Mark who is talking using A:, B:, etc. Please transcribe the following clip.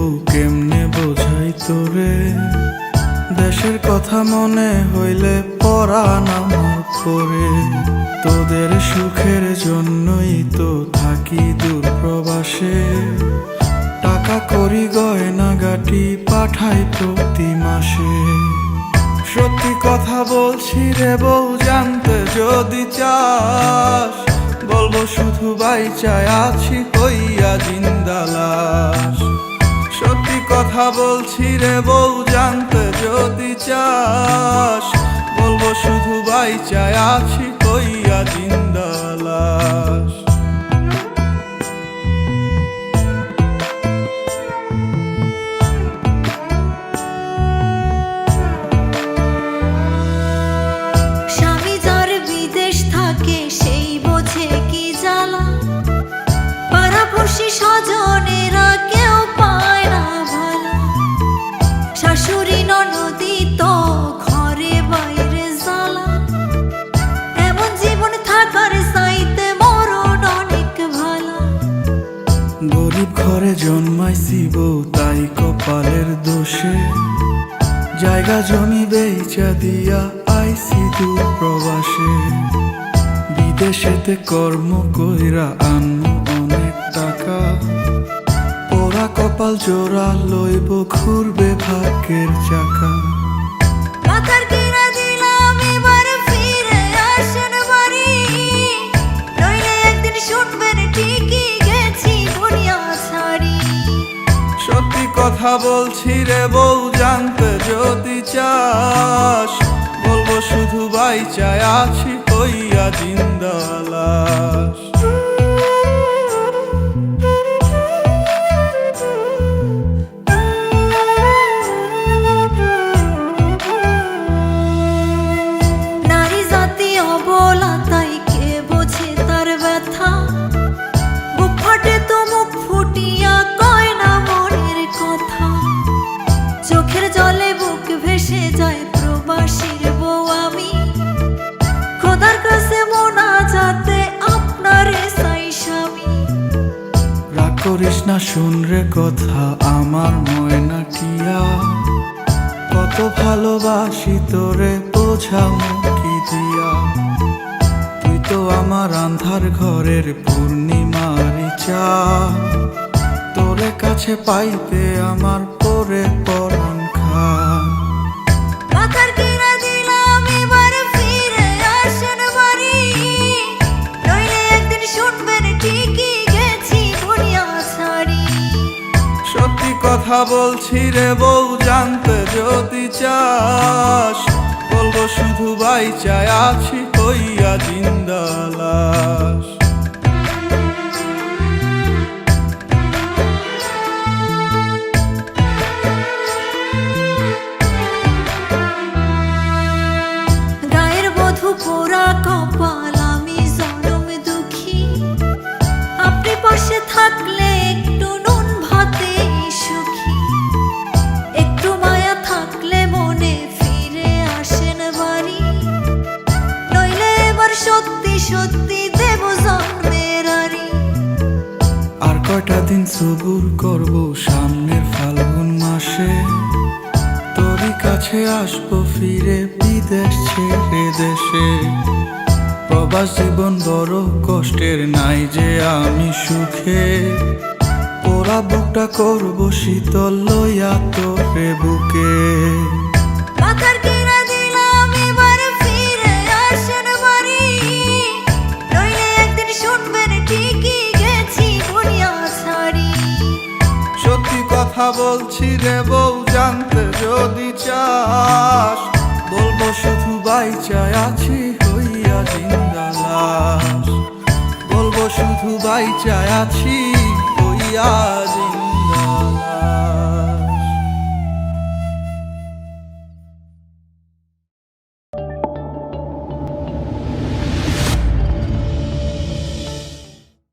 A: বউ কেমনে বোঝাই তোরে, দেশের কথা মনে হইলে পরাণ আমার করে। তোদের সুখের জন্যই তো থাকি দূর প্রবাসে, টাকা করি গয়না গাটি পাঠাই প্রতি মাসে। সত্যি কথা বলছি রে বউ, জানতে যদি চাস, বলবো শুধু বাইচায় আছি হইয়া জিন্দা লাশ। সত্যি কথা বলছি রে বউ, জানতে যদি চাস, বলবো শুধু বাইচায় আছি হইয়া জিন্দা লাশ।
B: স্বামী যার বিদেশ থাকে সেই বোঝে কি জ্বালা, পাড়াপড়শি স্বজনেরা কেউ পায় না ভালো। শাশুড়ি ননদি তো ঘরে বাইরে জ্বালা, এমন জীবন থাকার চাইতে মরণ অনেক ভালো।
A: গরিব ঘরে জন্মাইছি বউ তাই কপালের দোষে, জায়গা জমি বেচা দিয়া আইছি দূর প্রবাসে। বিদেশেতে কর্ম কইরা আনমু অনেক টাকা, পোড়া কপাল জোড়া লইব ঘুরবে ভাগ্যের চাকা।
B: মাথার কিনা দিলাম এবার ফিরে আসেন বাড়ি, নইলে একদিন শুনবেন ঠিকই গেছি দুনিয়া ছাড়ি।
A: সত্যি কথা বলছি রে বউ, জানতে যদি চাস, বলবো শুধু বাইচায় আছি হইয়া জিন্দা লাশ।
B: নারী জাতি অবলা তাই কে বোঝে তার ব্যথা, বুক ফাটে তো মুখ ফুটিয়া কয় না মনের কথা। চোখের জলে বুক ভেসে যায় প্রবাসীর বউ আমি, খোদার কাছে মোনাজাতে আপনারে চাই স্বামী।
A: রাগ করিস না শুন রে কথা আমার ময়না টিয়া, কত ভালোবাসি তোরে বোঝামু কি দিয়া। তুই তো আমার আন্ধার ঘরের পূর্ণিমারি চাঁদ, তোরে কাছে পাইতে আমার পরে পরাণ খা।
B: মাথার কিনা দিলাম এবার ফিরে আসেন বাড়ি, নইলে একদিন শুনবেন ঠিকই গেছি দুনিয়া ছাড়ি।
A: সত্যি কথা বলছি রে বউ, জানতে যদি চাস, বলবো শুধু বাইচায় আছি হইয়া জিন্দা লাশ।
B: গায়ের বধূ পোড়া কপাল আমি জনম দুঃখী, আপনি পাশে থাকলে একটু নুন ভাতে সুখী। একটু মায়া থাকলে মনে ফিরে আসেন বাড়ি, নইলে এবার সত্যি সত্যি দেব জন্মের আরি।
A: আর কয়টা দিন সবুর করব সামনের ফাল্গুন মাসে, তোরই কাছে আসবো ফিরে বিদেশ ছেড়ে দেশে। প্রবাস জীবন বড় কষ্টের, নাই যে আমি সুখে, পোড়া বুকটা করবো শীতল লইয়া তোরে বুকে।
B: মাথার কিনা দিলাম এবার ফিরে আসেন বাড়ি, নইলে একদিন শুনবেন ঠিকই গেছি দুনিয়া ছাড়ি।
A: সত্যি কথা বলছি রে বউ, জানতে যদি চাস, বলবো শুধু বাইচায় আছি হইয়া জিন্দা লাশ। বলবো শুধু বাইচায় আছি হইয়া জিন্দা